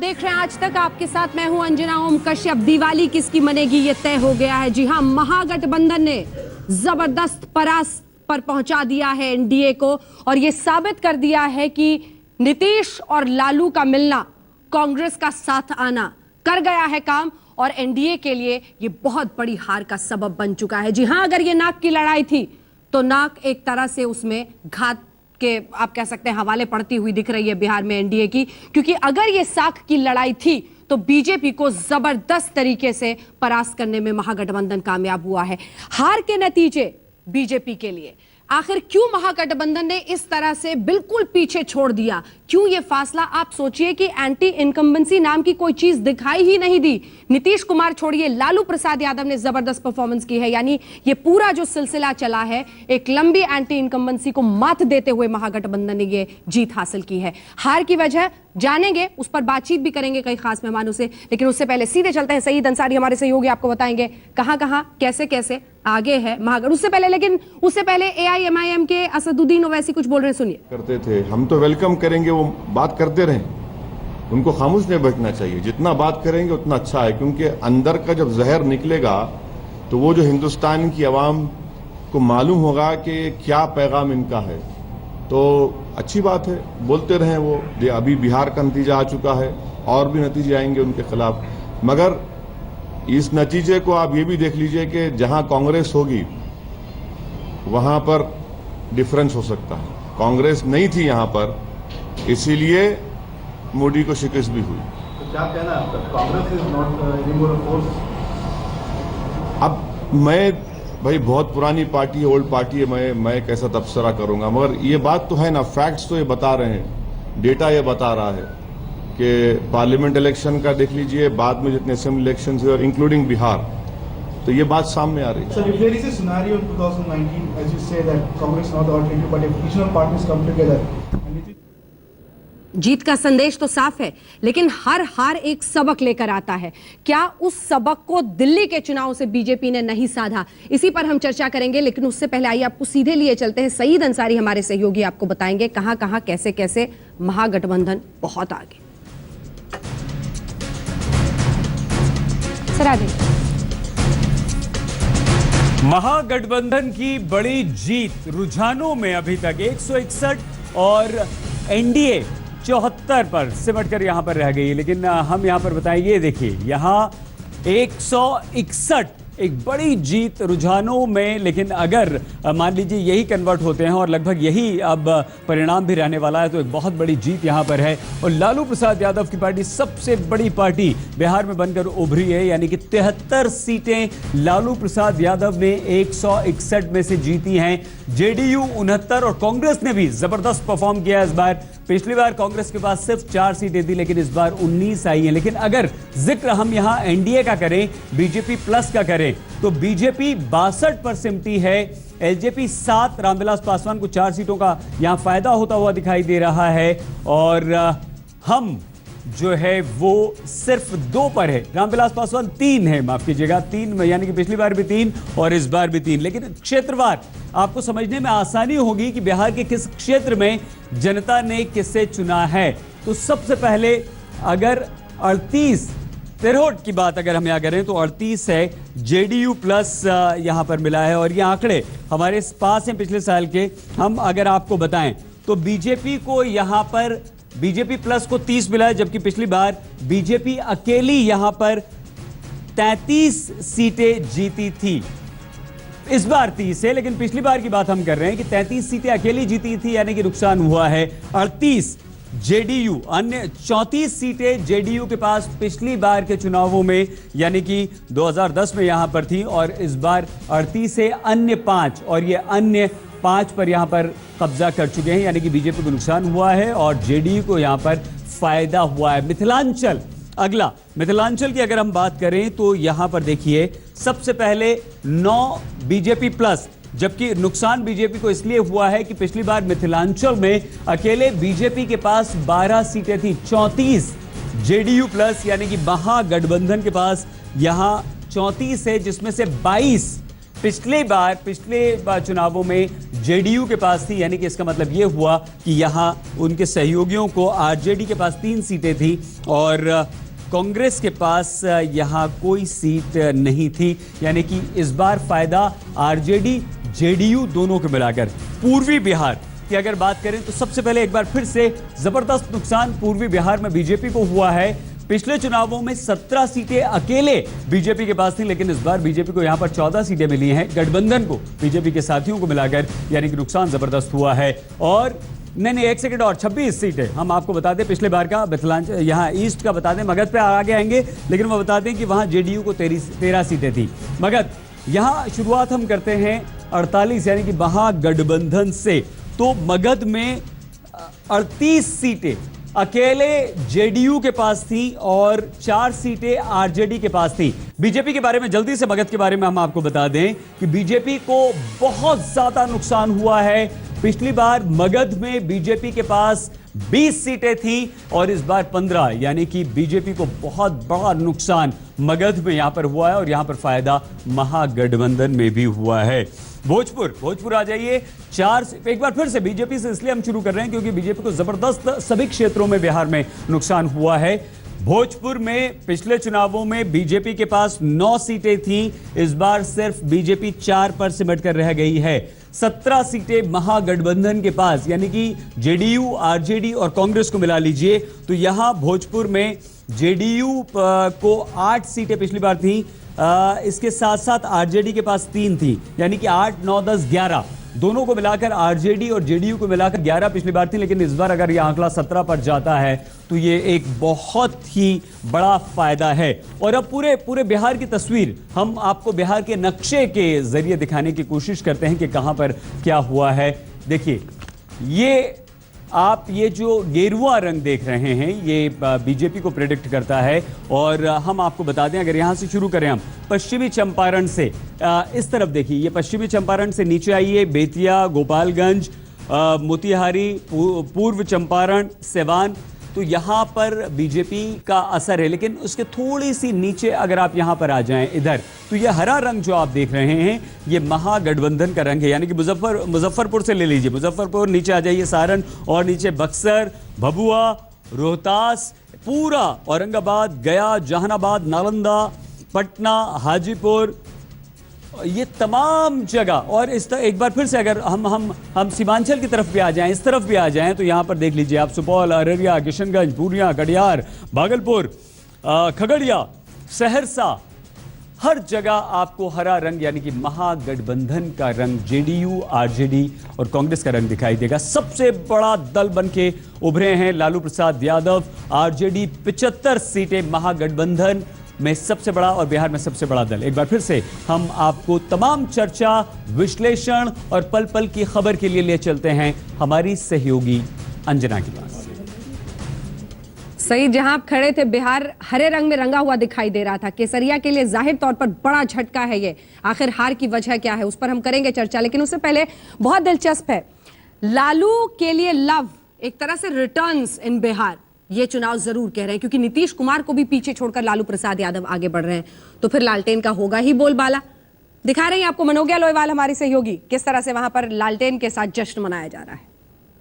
देख रहे हैं आज तक, आपके साथ मैं हूं अंजना ओम कश्यप। दिवाली किसकी मनेगी ये तय हो गया है। जी हां, महागठबंधन ने जबरदस्त परास्त पर पहुंचा दिया है एनडीए को और ये साबित कर दिया है कि नीतीश और लालू का मिलना, कांग्रेस का साथ आना कर गया है काम और एनडीए के लिए ये बहुत बड़ी हार का सबब बन चुका है। जी हां, अगर ये नाक की लड़ाई थी तो नाक एक तरह से उसमें घात के आप कह सकते हैं हवाले पड़ती हुई दिख रही है बिहार में एनडीए की, क्योंकि अगर ये साख की लड़ाई थी तो बीजेपी को जबरदस्त तरीके से परास्त करने में महागठबंधन कामयाब हुआ है। हार के नतीजे बीजेपी के लिए, आखिर क्यों महागठबंधन ने इस तरह से बिल्कुल पीछे छोड़ दिया, क्यों ये फासला? आप सोचिए कि एंटी इनकम्बेंसी नाम की कोई चीज दिखाई ही नहीं दी। नीतीश कुमार छोड़िए, लालू प्रसाद यादव ने जबरदस्त परफॉर्मेंस की है। यानी ये पूरा जो सिलसिला चला है, एक लंबी एंटी इनकम्बेंसी को मात देते हुए महागठबंधन ने ये जीत हासिल की है। हार की वजह जानेंगे, उस पर बातचीत भी करेंगे कई खास मेहमानों से, लेकिन उससे पहले सीधे चलते हैं। सईद अंसारी हमारे सहयोगी आपको बताएंगे कहां कहां कैसे कैसे आगे है महागठ। उससे पहले एआईएमआईएम के असदुद्दीन ओवैसी कुछ बोल रहे हैं, सुनिए। करते थे हम तो वेलकम करेंगे, वो बात करते रहें, उनको खामोश नहीं बैठना चाहिए। जितना बात करेंगे उतना अच्छा है, क्योंकि अंदर का जब जहर निकलेगा तो वो जो हिंदुस्तान की आवाम को मालूम होगा कि क्या पैगाम इनका है। तो अच्छी बात है, बोलते रहें। वो अभी बिहार का नतीजा आ चुका है, और भी नतीजे आएंगे उनके खिलाफ, मगर इस नतीजे को आप ये भी देख लीजिए कि जहां कांग्रेस होगी वहां पर डिफरेंस हो सकता है। कांग्रेस नहीं थी यहां पर, इसीलिए मोदी को शिकस्त भी हुई। तो क्या कहना है आपका? Congress is not anymore a force. अब मैं भाई बहुत पुरानी पार्टी है, ओल्ड पार्टी है, मैं कैसा तबसरा करूंगा, मगर ये बात तो है ना, फैक्ट्स तो ये बता रहे हैं, डेटा ये बता रहा है कि पार्लियामेंट इलेक्शन का देख लीजिए, बाद में जितने असेंबली इलेक्शन हुए और इंक्लूडिंग बिहार, तो ये बात सामने आ रही है। Sir, if there is a scenario in 2019, as you say that Congress not the alternative, but if regional parties come together, जीत का संदेश तो साफ है, लेकिन हर हार एक सबक लेकर आता है। क्या उस सबक को दिल्ली के चुनाव से बीजेपी ने नहीं साधा? इसी पर हम चर्चा करेंगे, लेकिन उससे पहले आइए आपको सीधे लिए चलते हैं। सईद अंसारी हमारे सहयोगी आपको बताएंगे कहां कहां कैसे कैसे महागठबंधन बहुत आगे। सर आगे। महागठबंधन की बड़ी जीत, रुझानों में अभी तक 161 और एनडीए 74 पर सिमट कर यहां पर रह गई। लेकिन हम यहां पर बताएंगे, ये देखिए यहां 161 एक बड़ी जीत रुझानों में, लेकिन अगर मान लीजिए यही कन्वर्ट होते हैं और लगभग यही अब परिणाम भी रहने वाला है, तो एक बहुत बड़ी जीत यहां पर है। और लालू प्रसाद यादव की पार्टी सबसे बड़ी पार्टी बिहार में बनकर उभरी है, यानी कि 73 सीटें लालू प्रसाद यादव ने 161 में से जीती हैं। जेडीयू 69 और कांग्रेस ने भी जबरदस्त परफॉर्म किया इस बार। पिछली बार कांग्रेस के पास सिर्फ 4 सीटें थी, लेकिन इस बार 19 आई हैं। लेकिन अगर जिक्र हम यहां एनडीए का करें, बीजेपी प्लस का करें, तो बीजेपी 62 पर सिमटी है, एलजेपी 7, रामविलास पासवान को 4 सीटों का यहां फायदा होता हुआ दिखाई दे रहा है। और हम जो है वो सिर्फ 2 पर है, रामविलास पासवान 3 है, माफ कीजिएगा 3, यानी कि पिछली बार भी 3 और इस बार भी 3। लेकिन क्षेत्रवार आपको समझने में आसानी होगी कि बिहार के किस क्षेत्र में जनता ने किसे चुना है। तो सबसे पहले अगर 38 तिरहोट की बात अगर हम यहाँ करें तो 38 है, जेडीयू प्लस यहाँ पर मिला है। और ये आंकड़े हमारे पास हैं पिछले साल के। हम अगर आपको बताएं तो बीजेपी को यहाँ पर, बीजेपी प्लस को 30 मिला है, जबकि पिछली बार बीजेपी अकेली यहाँ पर 33 सीटें जीती थी। इस बार 30 है, लेकिन पिछली बार की बात हम कर रहे हैं कि 33 सीटें अकेली जीती थी, यानी कि नुकसान हुआ है 38 जेडीयू, अन्य 34 सीटें जेडीयू के पास पिछली बार के चुनावों में, यानी कि 2010 में यहां पर थी, और इस बार 38 है, अन्य 5, और ये अन्य 5 पर यहां पर कब्जा कर चुके हैं, यानी कि बीजेपी को नुकसान हुआ है और जेडीयू को यहां पर फायदा हुआ है। मिथिलांचल, अगला मिथिलांचल की अगर हम बात करें तो यहां पर देखिए सबसे पहले 9 बीजेपी प्लस, जबकि नुकसान बीजेपी को इसलिए हुआ है कि पिछली बार मिथिलांचल में अकेले बीजेपी के पास 12 सीटें थी, 34 जेडीयू प्लस यानी कि महागठबंधन के पास यहां 34 है, जिसमें से 22 पिछले चुनावों में जेडीयू के पास थी, यानी कि इसका मतलब यह हुआ कि यहां उनके सहयोगियों को आरजेडी के पास 3 सीटें थी और कांग्रेस के पास यहां कोई सीट नहीं थी। यानी कि इस बार फायदा आरजेडी जेडीयू दोनों को मिलाकर। पूर्वी बिहार की अगर बात करें तो सबसे पहले एक बार फिर से जबरदस्त नुकसान पूर्वी बिहार में बीजेपी को हुआ है। पिछले चुनावों में 17 सीटें अकेले बीजेपी के पास थी, लेकिन इस बार बीजेपी को यहां पर 14 सीटें मिली हैं गठबंधन को, बीजेपी के साथियों को मिलाकर, यानी कि नुकसान जबरदस्त हुआ है। और नहीं, एक सेकंड और, 26 सीटें हम आपको बता दें पिछले बार का मिथिलांचल यहाँ ईस्ट का बता दें, मगध पे आगे आएंगे, लेकिन वो बता दें कि वहां जेडीयू को 13 सीटें थी। मगध यहां शुरुआत हम करते हैं 48 यानी कि महागठबंधन से, तो मगध में 38 सीटें अकेले जेडीयू के पास थी और 4 सीटें आरजेडी के पास थी। बीजेपी के बारे में जल्दी से, मगध के बारे में हम आपको बता दें कि बीजेपी को बहुत ज्यादा नुकसान हुआ है। पिछली बार मगध में बीजेपी के पास 20 सीटें थी और इस बार 15, यानी कि बीजेपी को बहुत बड़ा नुकसान मगध में यहां पर हुआ है और यहां पर फायदा महागठबंधन में भी हुआ है। भोजपुर आ जाइए, 4, एक बार फिर से बीजेपी से इसलिए हम शुरू कर रहे हैं क्योंकि बीजेपी को जबरदस्त सभी क्षेत्रों में बिहार में नुकसान हुआ है। भोजपुर में पिछले चुनावों में बीजेपी के पास 9 सीटें थीं, इस बार सिर्फ बीजेपी 4 पर सिमट कर रह गई है। 17 सीटें महागठबंधन के पास, यानी कि जेडीयू, आरजेडी और कांग्रेस को मिला लीजिए, तो यहां भोजपुर में जेडीयू को 8 सीटें पिछली बार थी, इसके साथ साथ आरजेडी के पास 3 थी, यानी कि 8, 9, 10, 11 दोनों को मिलाकर आरजेडी और जेडीयू को मिलाकर 11 पिछली बार थी, लेकिन इस बार अगर यह आंकड़ा 17 पर जाता है तो ये एक बहुत ही बड़ा फायदा है। और अब पूरे बिहार की तस्वीर हम आपको बिहार के नक्शे के जरिए दिखाने की कोशिश करते हैं कि कहां पर क्या हुआ है। देखिए, ये जो गेरुआ रंग देख रहे हैं, ये बीजेपी को प्रेडिक्ट करता है। और हम आपको बता दें, अगर यहां से शुरू करें हम पश्चिमी चंपारण से, इस तरफ देखिए, ये पश्चिमी चंपारण से नीचे आइए, बेतिया, गोपालगंज, मोतिहारी, पूर्व चंपारण, सिवान, तो यहां पर बीजेपी का असर है। लेकिन उसके थोड़ी सी नीचे अगर आप यहां पर आ जाएं इधर, तो ये हरा रंग जो आप देख रहे हैं ये महागठबंधन का रंग है, यानी कि मुजफ्फरपुर से ले लीजिए, मुजफ्फरपुर, नीचे आ जाइए सारण, और नीचे बक्सर, भभुआ, रोहतास, पूरा औरंगाबाद, गया, जहानाबाद, नालंदा, पटना, हाजीपुर, ये तमाम जगह। और एक बार फिर से अगर हम सीमांचल की तरफ भी आ जाएं, इस तरफ भी आ जाएं, तो यहां पर देख लीजिए आप, सुपौल, अररिया, किशनगंज, पूर्णिया, कटिहार, भागलपुर, खगड़िया, सहरसा, हर जगह आपको हरा रंग, यानी कि महागठबंधन का रंग, जेडीयू, आरजेडी और कांग्रेस का रंग दिखाई देगा। सबसे बड़ा दल बन के उभरे हैं लालू प्रसाद यादव, आरजेडी 75 सीटें, महागठबंधन में सबसे बड़ा और बिहार में सबसे बड़ा दल। एक बार फिर से हम आपको तमाम चर्चा, विश्लेषण और पल पल की खबर के लिए ले चलते हैं हमारी सहयोगी अंजना के पास। सही, जहां आप खड़े थे बिहार हरे रंग में रंगा हुआ दिखाई दे रहा था। केसरिया के लिए जाहिर तौर पर बड़ा झटका है ये। आखिर हार की वजह क्या है, उस पर हम करेंगे चर्चा, लेकिन उससे पहले बहुत दिलचस्प है, लालू के लिए लव एक तरह से रिटर्न्स इन बिहार, ये चुनाव जरूर कह रहे हैं, क्योंकि नीतीश कुमार को भी पीछे छोड़कर लालू प्रसाद यादव आगे बढ़ रहे हैं, तो फिर लालटेन का होगा ही बोलबाला। दिखा रहे हैं आपको मनोज्ञा लोईवाल हमारी सहयोगी, किस तरह से वहां पर लालटेन के साथ जश्न मनाया जा रहा है।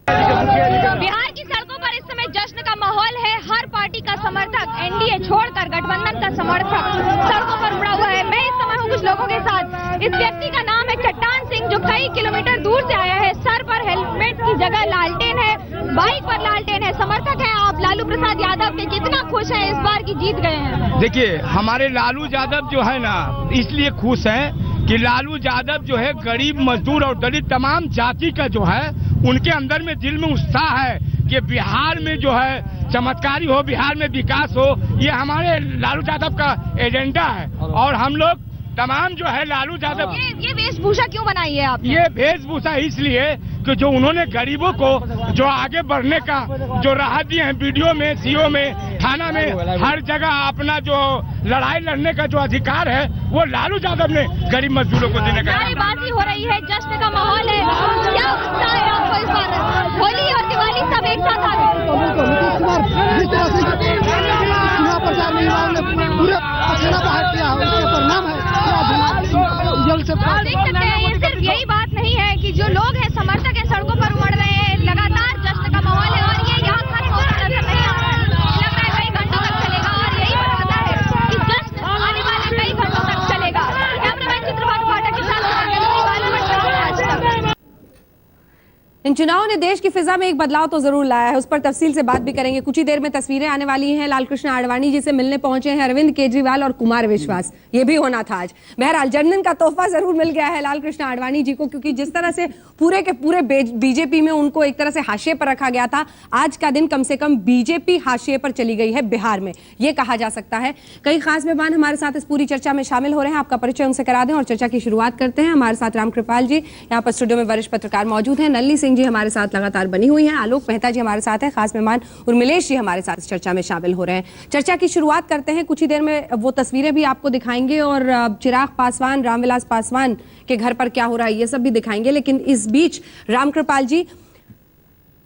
बिहार की सड़कों पर इस समय जश्न का माहौल है। हर पार्टी का समर्थक, एनडीए छोड़कर गठबंधन का समर्थक सड़कों पर उमड़ा हुआ है। मैं इस समय हूँ कुछ लोगों के साथ। इस व्यक्ति का नाम है चट्टान सिंह, जो कई किलोमीटर दूर से आया है। सर पर हेलमेट की जगह लालटेन है, बाइक पर लालटेन है। समर्थक है आप लालू प्रसाद यादव के, कितना खुश है इस बार की जीत गए हैं? देखिए, हमारे लालू यादव जो है ना, इसलिए खुश हैं कि लालू यादव जो है गरीब, मजदूर और दलित तमाम जाति का जो है, उनके अंदर में दिल में उत्साह है कि बिहार में जो है चमत्कारी हो, बिहार में विकास हो। ये हमारे लालू यादव का एजेंडा है और हम लोग तमाम जो है लालू यादव। ये वेशभूषा क्यों बनाई है आपने? ये वेशभूषा इसलिए कि जो उन्होंने गरीबों को जो आगे बढ़ने का जो राह दिए हैं, वीडियो में, सीओ में, थाना में, हर जगह अपना जो लड़ाई लड़ने का जो अधिकार है, वो लालू यादव ने गरीब मजदूरों को देने का। नारेबाजी हो रही है, जश्न का माहौल है, क्या उत्साह है आपको इस बार? होली और दिवाली सब एक साथ आ गए। जिस तरह से चुनाव प्रचार में पूरे पसीना बहा किया है, उसके परिणाम है। देख सकते हैं, ये सिर्फ यही बात नहीं है कि जो लोग हैं इन चुनावों ने देश की फिजा में एक बदलाव तो जरूर लाया है, उस पर तफसील से बात भी करेंगे। कुछ ही देर में तस्वीरें आने वाली हैं। लालकृष्ण आडवाणी जी से मिलने पहुंचे हैं अरविंद केजरीवाल और कुमार विश्वास, ये भी होना था आज। बहरहाल जन्मदिन का तोहफा जरूर मिल गया है लालकृष्ण आडवाणी जी को, क्योंकि जिस तरह से पूरे के पूरे बीजेपी में उनको एक तरह से हाशिए पर रखा गया था, आज का दिन कम से कम बीजेपी हाशिए पर चली गई है बिहार में, यह कहा जा सकता है। कई खास मेहमान हमारे साथ इस पूरी चर्चा में शामिल हो रहे हैं, आपका परिचय उनसे करा दें और चर्चा की शुरुआत करते हैं। हमारे साथ रामकृपाल जी यहाँ पर स्टूडियो में वरिष्ठ पत्रकार मौजूद हैं, नलिनी सिंह जी हमारे साथ लगातार बनी हुई हैं, आलोक मेहता जी हमारे साथ हैं, खास मेहमान उर्मिलेश जी हमारे साथ इस चर्चा में शामिल हो रहे हैं। चर्चा की शुरुआत करते हैं। कुछ ही देर में वो तस्वीरें भी आपको दिखाएंगे और चिराग पासवान, रामविलास पासवान के घर पर क्या हो रहा है ये सब भी दिखाएंगे। लेकिन इस बीच रामकृपाल जी,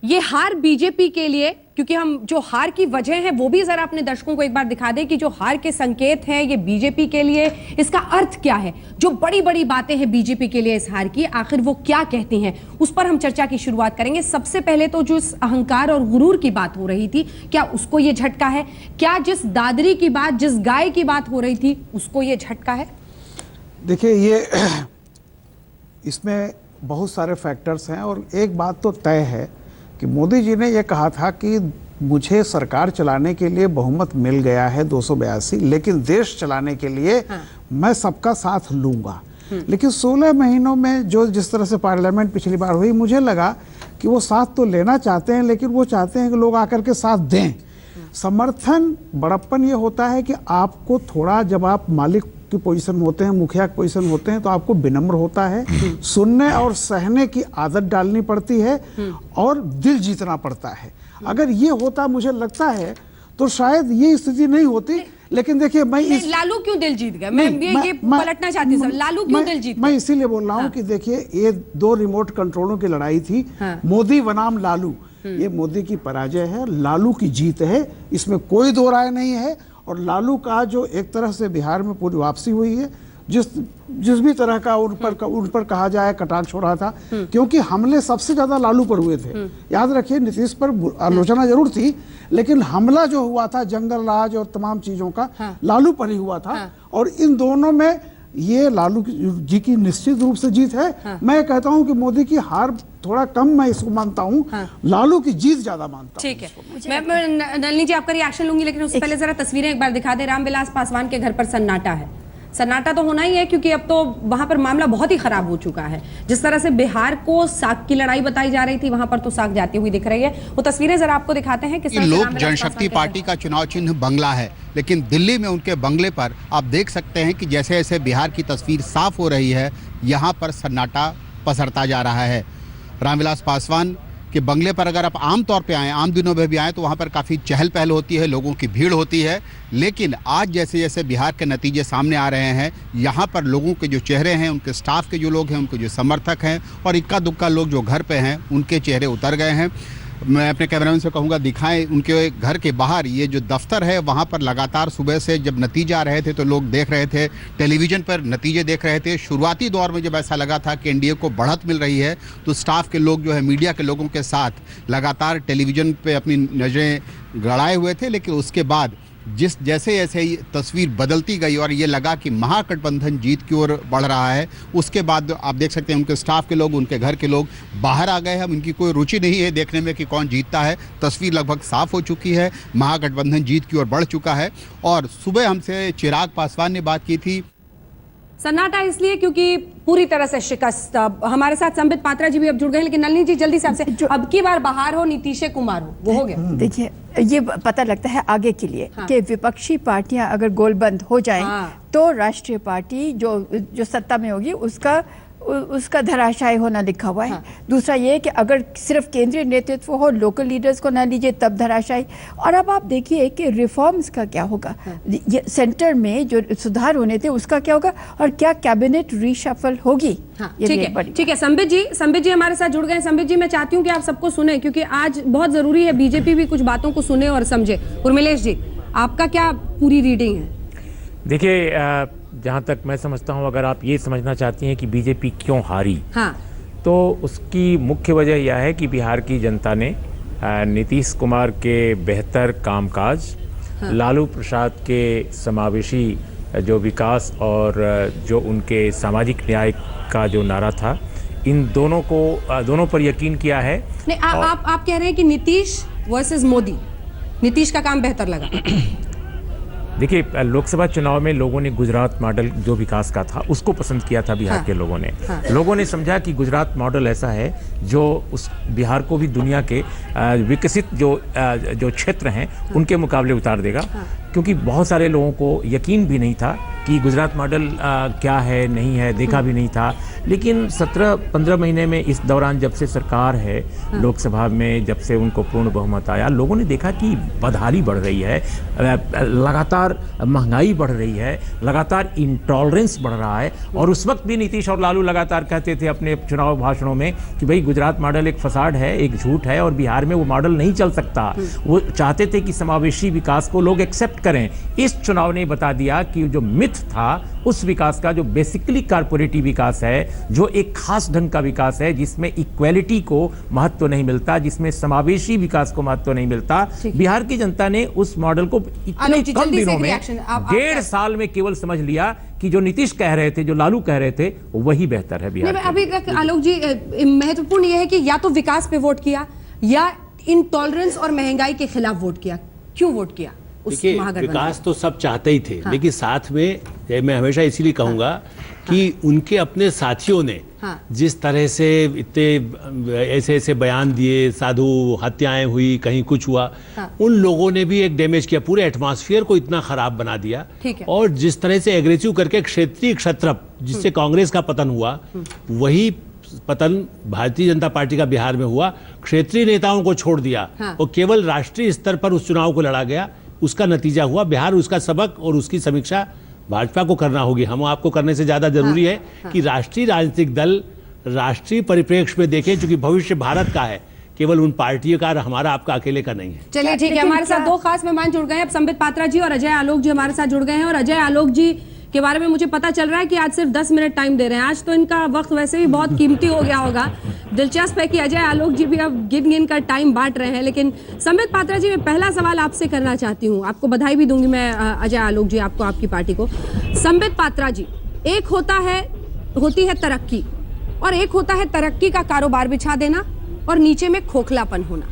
ये हार बीजेपी के लिए, क्योंकि हम जो हार की वजह है वो भी जरा अपने दर्शकों को एक बार दिखा दें कि जो हार के संकेत हैं ये बीजेपी के लिए, इसका अर्थ क्या है, जो बड़ी बड़ी बातें हैं बीजेपी के लिए इस हार की, आखिर वो क्या कहती हैं, उस पर हम चर्चा की शुरुआत करेंगे। सबसे पहले तो जो इस अहंकार और गुरूर की बात हो रही थी, क्या उसको ये झटका है? क्या जिस दादरी की बात, जिस गाय की बात हो रही थी, उसको ये झटका है? देखिए, ये इसमें बहुत सारे फैक्टर्स हैं और एक बात तो तय है कि मोदी जी ने यह कहा था कि मुझे सरकार चलाने के लिए बहुमत मिल गया है 282, लेकिन देश चलाने के लिए मैं सबका साथ लूंगा। लेकिन 16 महीनों में जो जिस तरह से पार्लियामेंट पिछली बार हुई, मुझे लगा कि वो साथ तो लेना चाहते हैं, लेकिन वो चाहते हैं कि लोग आकर के साथ दें। समर्थन, बड़प्पन ये होता है कि आपको थोड़ा, जब आप मालिक की पोजीशन में होते हैं, मुखिया की पोजीशन होते हैं, तो आपको विनम्र होता है, सुनने और सहने की आदत डालनी पड़ती है और दिल जीतना पड़ता है। अगर ये होता, मुझे लगता है, तो शायद ये स्थिति नहीं होती। लेकिन देखिए, लालू क्यों दिल जीत गया? मैं ये पलटना चाहती हूँ, लालू क्यों दिल जीत गया? मैं इसीलिए बोल रहा हूँ कि देखिए, ये 2 रिमोट कंट्रोलों की लड़ाई थी, मोदी बनाम लालू। ये मोदी की पराजय है, लालू की जीत है, इसमें कोई दो राय नहीं है। और लालू का जो एक तरह से बिहार में पूरी वापसी हुई है, जिस भी तरह का उन पर कहा जाए कटाक्ष हो रहा था, क्योंकि हमले सबसे ज्यादा लालू पर हुए थे। याद रखिए, नीतीश पर आलोचना जरूर थी, लेकिन हमला जो हुआ था जंगल राज और तमाम चीजों का, लालू पर ही हुआ था। और इन दोनों में ये लालू जी की निश्चित रूप से जीत है। मैं कहता हूं कि मोदी की हार थोड़ा कम मैं इसको मानता हूं, लालू की जीत ज्यादा मानता हूं। ठीक है, मैं नलिनी जी आपका रिएक्शन लूंगी, लेकिन उससे पहले जरा तस्वीरें एक बार दिखा दे। रामविलास पासवान के घर पर सन्नाटा है। सन्नाटा तो होना ही है, क्योंकि अब तो वहां पर मामला बहुत ही खराब हो चुका है। जिस तरह से बिहार को साग की लड़ाई बताई जा रही थी, वहां पर तो साग जाती हुई दिख रही है। वो तस्वीरें जरा आपको दिखाते हैं। कि लोक जनशक्ति पार्टी का चुनाव चिन्ह बंगला है, लेकिन दिल्ली में उनके बंगले पर आप देख सकते हैं कि जैसे जैसे बिहार की तस्वीर साफ हो रही है, यहाँ पर सन्नाटा पसरता जा रहा है। रामविलास पासवान के बंगले पर अगर आप आम तौर पे आएँ, आम दिनों में भी आएँ, तो वहाँ पर काफ़ी चहल पहल होती है, लोगों की भीड़ होती है। लेकिन आज जैसे जैसे बिहार के नतीजे सामने आ रहे हैं, यहाँ पर लोगों के जो चेहरे हैं, उनके स्टाफ के जो लोग हैं, उनके जो समर्थक हैं और इक्का दुक्का लोग जो घर पे हैं, उनके चेहरे उतर गए हैं। मैं अपने कैमरामैन से कहूँगा दिखाएं उनके घर के बाहर ये जो दफ्तर है, वहाँ पर लगातार सुबह से जब नतीजे आ रहे थे तो लोग देख रहे थे, टेलीविज़न पर नतीजे देख रहे थे। शुरुआती दौर में जब ऐसा लगा था कि एनडीए को बढ़त मिल रही है, तो स्टाफ के लोग जो है मीडिया के लोगों के साथ लगातार टेलीविज़न पे अपनी नज़रें गड़ाए हुए थे। लेकिन उसके बाद जैसे जैसे तस्वीर बदलती गई और ये लगा कि महागठबंधन जीत की ओर बढ़ रहा है, उसके बाद आप देख सकते हैं उनके स्टाफ के लोग, उनके घर के लोग बाहर आ गए हैं। उनकी कोई रुचि नहीं है देखने में कि कौन जीतता है। तस्वीर लगभग साफ हो चुकी है, महागठबंधन जीत की ओर बढ़ चुका है। और सुबह हमसे चिराग पासवान ने बात की थी। सन्नाटा इसलिए क्योंकि पूरी तरह से शिकस्त। हमारे साथ संबित पात्रा जी भी अब जुड़ गए, लेकिन नलिनी जी जल्दी से आपसे, अब की बार बाहर हो, नीतीश कुमार हो, वो हो गया। देखिए, ये पता लगता है आगे के लिए कि विपक्षी पार्टियां अगर गोलबंद हो जाएं, तो राष्ट्रीय पार्टी जो सत्ता में होगी उसका धराशायी होना लिखा हुआ है। दूसरा ये कि अगर सिर्फ केंद्रीय नेतृत्व हो, लोकल लीडर्स को ना लीजिए, तब धराशायी। और अब आप देखिए कि रिफॉर्म्स का क्या होगा, ये सेंटर में जो सुधार होने थे उसका क्या होगा, और क्या कैबिनेट रीशफल होगी। ठीक है, संबित जी हमारे साथ जुड़ गए। संबित जी, मैं चाहती हूँ कि आप सबको सुने, क्योंकि आज बहुत जरूरी है बीजेपी भी कुछ बातों को सुने और समझे। उर्मिलेश जी, आपका क्या पूरी रीडिंग है? देखिए, जहाँ तक मैं समझता हूँ, अगर आप ये समझना चाहती हैं कि बीजेपी क्यों हारी, तो उसकी मुख्य वजह यह है कि बिहार की जनता ने नीतीश कुमार के बेहतर कामकाज, लालू प्रसाद के समावेशी जो विकास और जो उनके सामाजिक न्याय का जो नारा था, इन दोनों को दोनों पर यकीन किया है। नहीं, आप कह रहे हैं कि नीतीश वर्सेस मोदी, नीतीश का काम बेहतर लगा। देखिए, लोकसभा चुनाव में लोगों ने गुजरात मॉडल जो विकास का था उसको पसंद किया था बिहार के लोगों ने। लोगों ने समझा कि गुजरात मॉडल ऐसा है जो उस बिहार को भी दुनिया के विकसित जो क्षेत्र हैं उनके मुकाबले उतार देगा। क्योंकि बहुत सारे लोगों को यकीन भी नहीं था कि गुजरात मॉडल क्या है, नहीं है, देखा भी नहीं था। लेकिन 17-15 महीने में इस दौरान जब से सरकार है लोकसभा में, जब से उनको पूर्ण बहुमत आया, लोगों ने देखा कि बदहाली बढ़ रही है, लगातार महंगाई बढ़ रही है, लगातार इंटॉलरेंस बढ़ रहा है। और उस वक्त भी नीतीश और लालू लगातार कहते थे अपने चुनाव भाषणों में कि भाई गुजरात मॉडल एक फसाड है, एक झूठ है और बिहार में वो मॉडल नहीं चल सकता। वो चाहते थे कि समावेशी विकास को लोग एक्सेप्ट करें। इस चुनाव ने बता दिया कि जो मिथ था उस विकास का, जो बेसिकली कारपोरेटिव विकास है, जो एक खास ढंग का विकास है जिसमें इक्वेलिटी को महत्व नहीं मिलता, जिसमें समावेशी विकास को महत्व नहीं मिलता, बिहार की जनता ने उस मॉडल को इतने कम दिनों में, 1.5 साल में केवल समझ लिया कि जो नीतीश कह रहे थे, जो लालू कह रहे थे, वही बेहतर है बिहार। अभी तक आलोक जी, महत्वपूर्ण यह है कि या तो विकास पे वोट किया या इंटॉलरेंस और महंगाई के खिलाफ वोट किया। क्यों वोट किया? देखिए, विकास तो सब चाहते ही थे, लेकिन साथ में मैं हमेशा इसीलिए कहूंगा कि उनके अपने साथियों ने जिस तरह से इतने ऐसे बयान दिए, साधु हत्याएं हुई, कहीं कुछ हुआ, उन लोगों ने भी एक डैमेज किया, पूरे एटमॉस्फेयर को इतना खराब बना दिया। और जिस तरह से एग्रेसिव करके क्षेत्रीय क्षत्रप, जिससे कांग्रेस का पतन हुआ, वही पतन भारतीय जनता पार्टी का बिहार में हुआ। क्षेत्रीय नेताओं को छोड़ दिया और केवल राष्ट्रीय स्तर पर उस चुनाव को लड़ा गया। उसका नतीजा हुआ बिहार। उसका सबक और उसकी समीक्षा भाजपा को करना होगी, हम आपको करने से ज्यादा जरूरी है कि राष्ट्रीय राजनीतिक दल राष्ट्रीय परिप्रेक्ष्य में देखें, क्योंकि भविष्य भारत का है, केवल उन पार्टियों का, हमारा आपका अकेले का नहीं है। चलिए ठीक है, हमारे साथ 2 खास मेहमान जुड़ गए हैं। अब संबित पात्रा जी और अजय आलोक जी हमारे साथ जुड़ गए हैं। और अजय आलोक जी के बारे में मुझे पता चल रहा है कि आज सिर्फ 10 मिनट टाइम दे रहे हैं। आज तो इनका वक्त वैसे भी बहुत कीमती हो गया होगा। दिलचस्प है कि अजय आलोक जी भी अब गिन का टाइम बांट रहे हैं। लेकिन संबित पात्रा जी, मैं पहला सवाल आपसे करना चाहती हूँ। आपको बधाई भी दूंगी मैं, अजय आलोक जी, आपको, आपकी पार्टी को। संबित पात्रा जी, एक होती है तरक्की और एक होता है तरक्की का कारोबार बिछा देना और नीचे में खोखलापन होना।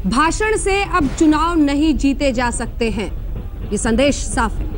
भाषण से अब चुनाव नहीं जीते जा सकते हैं, ये संदेश साफ है।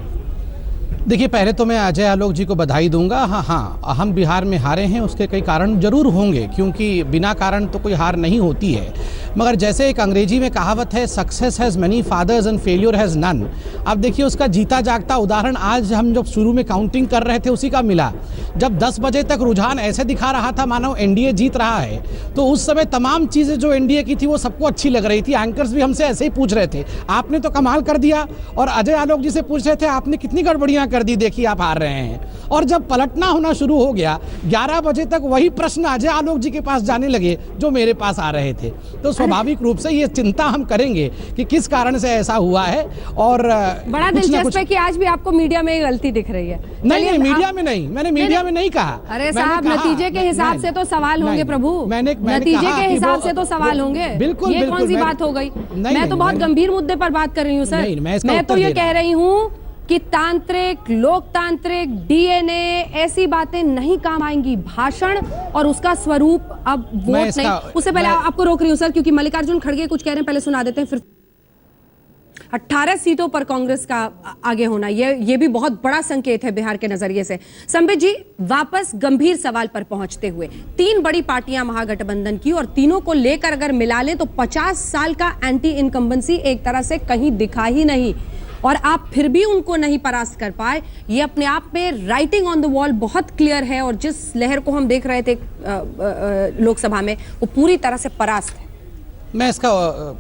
देखिए, पहले तो मैं अजय आलोक जी को बधाई दूंगा। हाँ, हम बिहार में हारे हैं, उसके कई कारण जरूर होंगे, क्योंकि बिना कारण तो कोई हार नहीं होती है। मगर जैसे एक अंग्रेजी में कहावत है, success has many fathers and failure has none. अब देखिए, उसका जीता जागता उदाहरण आज हम जब शुरू में काउंटिंग कर रहे थे उसी का मिला। जब 10 बजे तक रुझान ऐसे दिखा रहा था मानो एनडीए जीत रहा है, तो उस समय तमाम चीज़ें जो एनडीए की थी वो सबको अच्छी लग रही थी। एंकर्स भी हमसे ऐसे ही पूछ रहे थे, आपने तो कमाल कर दिया। और अजय आलोक जी से पूछ रहे थे, आपने कितनी गड़बड़ियाँ कर दी, देखिए आप हार रहे हैं। और जब पलटना होना शुरू हो गया, 11 बजे तक वही प्रश्न अजय आलोक जी के पास जाने लगे जो मेरे पास आ रहे थे। तो स्वाभाविक रूप से ये चिंता हम करेंगे कि किस कारण से ऐसा हुआ है। और बड़ा दिलचस्प है कि आज भी आपको मीडिया में गलती दिख रही है। नहीं, मीडिया में नहीं, मैंने मीडिया में नहीं कहा। अरे साहब, नतीजे के हिसाब से तो सवाल होंगे प्रभु, नतीजे के हिसाब से तो सवाल होंगे। बिल्कुल, ये कौन सी बात हो गई? मैं तो बहुत गंभीर मुद्दे पर बात कर रही हूँ सर। मैं तो ये कह रही हूँ कि तांत्रिक, लोकतांत्रिक, डीएनए ऐसी बातें नहीं काम आएंगी। भाषण और उसका स्वरूप अब वोट नहीं। उससे पहले आपको रोक रही हूं सर, क्योंकि मल्लिकार्जुन खड़गे कुछ कह रहे हैं, पहले सुना देते हैं फिर। 18 सीटों पर कांग्रेस का आगे होना, ये भी बहुत बड़ा संकेत है बिहार के नजरिए से। संबित जी, वापस गंभीर सवाल पर पहुंचते हुए, 3 बड़ी पार्टियां महागठबंधन की और तीनों को लेकर अगर मिला लें तो 50 साल का एंटी इनकम्बेंसी एक तरह से कहीं दिखा ही नहीं, और आप फिर भी उनको नहीं परास्त कर पाए। ये अपने आप में राइटिंग ऑन द वॉल बहुत क्लियर है, और जिस लहर को हम देख रहे थे लोकसभा में, वो पूरी तरह से परास्त है। मैं इसका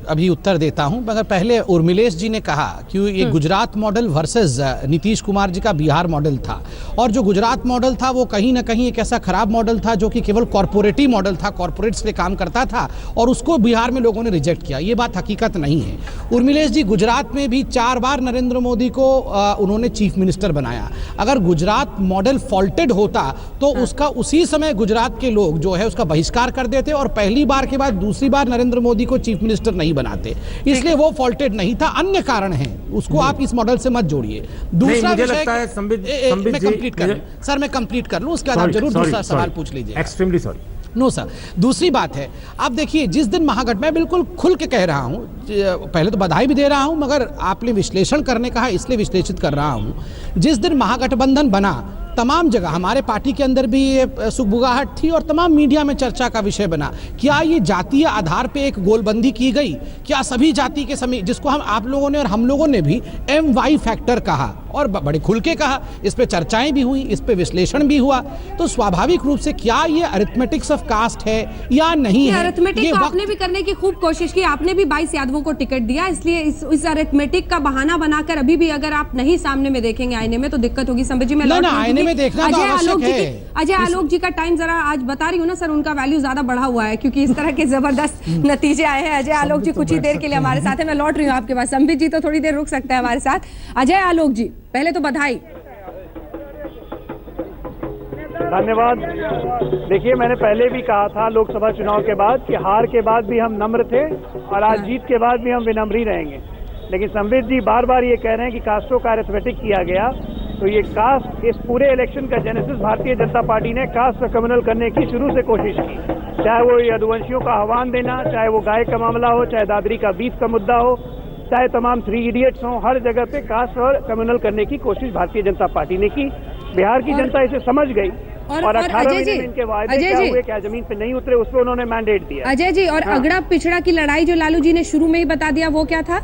अभी उत्तर देता हूं, मगर पहले उर्मिलेश जी ने कहा कि ये गुजरात मॉडल वर्सेस नीतीश कुमार जी का बिहार मॉडल था। और जो गुजरात मॉडल था वो कहीं ना कहीं एक ऐसा खराब मॉडल था जो कि केवल कॉर्पोरेटिव मॉडल था, कॉर्पोरेट्स पे काम करता था, और उसको बिहार में लोगों ने रिजेक्ट किया। ये बात हकीकत नहीं है। उर्मिलेश जी, गुजरात में भी 4 बार नरेंद्र मोदी को उन्होंने चीफ मिनिस्टर बनाया। अगर गुजरात मॉडल फॉल्टेड होता तो उसका उसी समय गुजरात के लोग जो है उसका बहिष्कार कर देते और पहली बार के बाद दूसरी बार नरेंद्र मोदी को चीफ मिनिस्टर नहीं बनाते। इसलिए वो फॉल्टेड नहीं था, अन्य कारण हैं, उसको आप इस मॉडल से मत जोड़िए। दूसरा मुझे लगता है संबित मैं कंप्लीट कर लूं, सर मैं कंप्लीट कर लूं, उसके बाद आप जरूर दूसरा सवाल पूछ लीजिए। Extremely sorry. No sir. दूसरी बात है, आप देखिए जिस दिन मैं बिल्कुल खुल के कह रहा हूं, पहले तो बधाई भी दे रहा हूं, मगर आपने विश्लेषण करने कहा इसलिए विश्लेषित कर रहा हूं। जिस दिन महागठबंधन बना, तमाम जगह हमारे पार्टी के अंदर भी ये सुगबुगाहट थी और तमाम मीडिया में चर्चा का विषय बना। क्या ये जातीय आधार पे एक गोलबंदी की गई? क्या सभी जाति के समी, जिसको आप लोगों ने और हम लोगों ने भी MY फैक्टर कहा और बड़े खुल के कहा, इस पे चर्चाएं भी हुई, इस पे विश्लेषण भी हुआ, तो स्वाभाविक रूप से क्या ये अरिथमेटिक्स ऑफ कास्ट है या नहीं है? अरिथमेटिक आपने भी करने की खूब कोशिश की, आपने भी 22 यादवों को टिकट दिया, इसलिए इस अरिथमेटिक का बहाना बनाकर अभी भी अगर आप नहीं सामने में देखेंगे आईने में तो दिक्कत होगी। संबित जी, मैं आईने में देखना तो आवश्यक है। अजय आलोक जी का टाइम जरा आज बता रही हूँ ना सर, उनका वैल्यू ज्यादा बढ़ा हुआ है क्योंकि इस तरह के जबरदस्त नतीजे आए हैं। अजय आलोक जी कुछ ही देर के लिए हमारे साथ है, मैं लौट रही हूँ आपके पास। संबित जी तो थोड़ी देर रुक सकते हैं हमारे साथ। अजय आलोक जी, पहले तो बधाई। धन्यवाद। देखिए, मैंने पहले भी कहा था लोकसभा चुनाव के बाद कि हार के बाद भी हम नम्र थे और आज जीत के बाद भी हम विनम्र ही रहेंगे। लेकिन संबित जी बार बार ये कह रहे हैं कि कास्टों का अरिथमेटिक किया गया, तो ये कास्ट, इस पूरे इलेक्शन का जेनेसिस भारतीय जनता पार्टी ने कास्ट कम्युनल करने की शुरू से कोशिश की, चाहे वो यदुवंशियों का आह्वान देना, चाहे वो गाय का मामला हो, चाहे दादरी का बीफ का मुद्दा हो, चाहे तमाम 3 इडियट्स हों, हर जगह पे कास्ट और कम्युनल करने की कोशिश भारतीय जनता पार्टी ने की। बिहार की जनता इसे समझ गई और 18 महीने में इनके वायदे क्या हुए, क्या जमीन पे नहीं उतरे, उस पर उन्होंने मैंडेट दिया। अजय जी, और अगड़ा पिछड़ा की लड़ाई जो लालू जी ने शुरू में ही बता दिया, वो क्या था?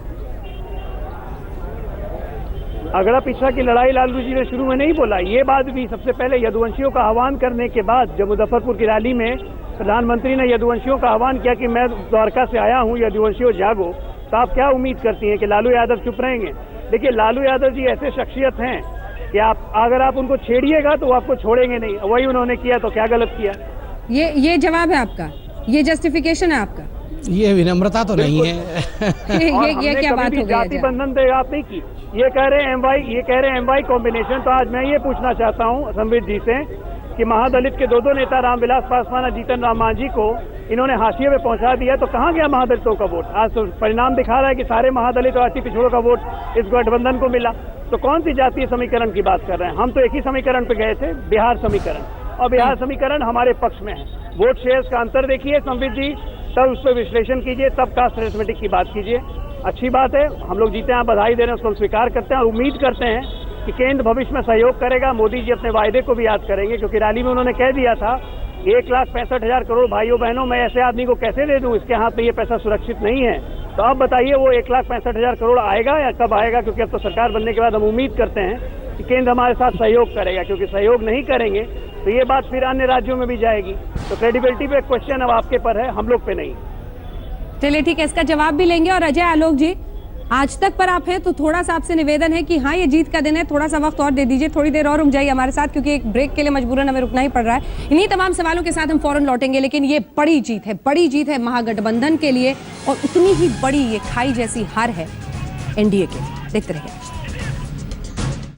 अगड़ा पिछड़ा की लड़ाई लालू जी ने शुरू में नहीं बोला। ये बात भी सबसे पहले यदुवंशियों का आह्वान करने के बाद, जब मुजफ्फरपुर की रैली में प्रधानमंत्री ने यदुवंशियों का आह्वान किया कि मैं द्वारका से आया हूँ, यदुवंशियों जागो, तो आप क्या उम्मीद करती हैं कि लालू यादव चुप रहेंगे? देखिए, लालू यादव जी ऐसे शख्सियत हैं कि अगर आप उनको छेड़िएगा तो वो आपको छोड़ेंगे नहीं। वही उन्होंने किया, तो क्या गलत किया? ये जवाब है आपका, ये जस्टिफिकेशन है आपका? ये विनम्रता तो नहीं है। ये क्या बात हो गई? जाति बंधन तो आप नहीं की। ये कह रहे हैं MY कॉम्बिनेशन। तो आज मैं ये पूछना चाहता हूँ संबित जी से कि महादलित के 2 नेता रामविलास पासवान और जीतन राम मांझी को इन्होंने हाशिए में पहुंचा दिया, तो कहाँ गया महादलितों का वोट? आज तो परिणाम दिखा रहा है कि सारे महादलित और अति पिछड़ों का वोट इस गठबंधन को मिला। तो कौन सी जातीय समीकरण की बात कर रहे हैं? हम तो एक ही समीकरण पे गए थे, बिहार समीकरण, और बिहार समीकरण हमारे पक्ष में है। वोट शेयर्स का अंतर देखिए संबित जी, तब उस पर विश्लेषण कीजिए, तब कास्ट अरिथमेटिक की बात कीजिए। अच्छी बात है, हम लोग जीते हैं, बधाई दे रहे हैं, उसको हम स्वीकार करते हैं और उम्मीद करते हैं कि केंद्र भविष्य में सहयोग करेगा। मोदी जी अपने वायदे को भी याद करेंगे, क्योंकि रैली में उन्होंने कह दिया था 1,65,000 करोड़ भाइयों बहनों, मैं ऐसे आदमी को कैसे दे दूं, इसके हाथ में ये पैसा सुरक्षित नहीं है। तो आप बताइए वो 1,65,000 करोड़ आएगा या कब आएगा? क्योंकि अब तो सरकार बनने के बाद हम उम्मीद करते हैं कि केंद्र हमारे साथ सहयोग करेगा, क्योंकि सहयोग नहीं करेंगे तो ये बात फिर अन्य राज्यों में भी जाएगी। तो क्रेडिबिलिटी पे क्वेश्चन अब आपके पर है, हम लोग पे नहीं। चलिए ठीक है, इसका जवाब भी लेंगे। और अजय आलोक जी, आज तक पर आप हैं तो थोड़ा सा आपसे निवेदन है कि हाँ ये जीत का दिन है, थोड़ा सा वक्त और दे दीजिए, थोड़ी देर और रुक जाइए हमारे साथ, क्योंकि एक ब्रेक के लिए मजबूरन हमें रुकना ही पड़ रहा है। इन्हीं तमाम सवालों के साथ हम फौरन लौटेंगे, लेकिन ये बड़ी जीत है महागठबंधन के लिए, और उतनी ही बड़ी ये खाई जैसी हार है एनडीए के लिए। देखते रहिए।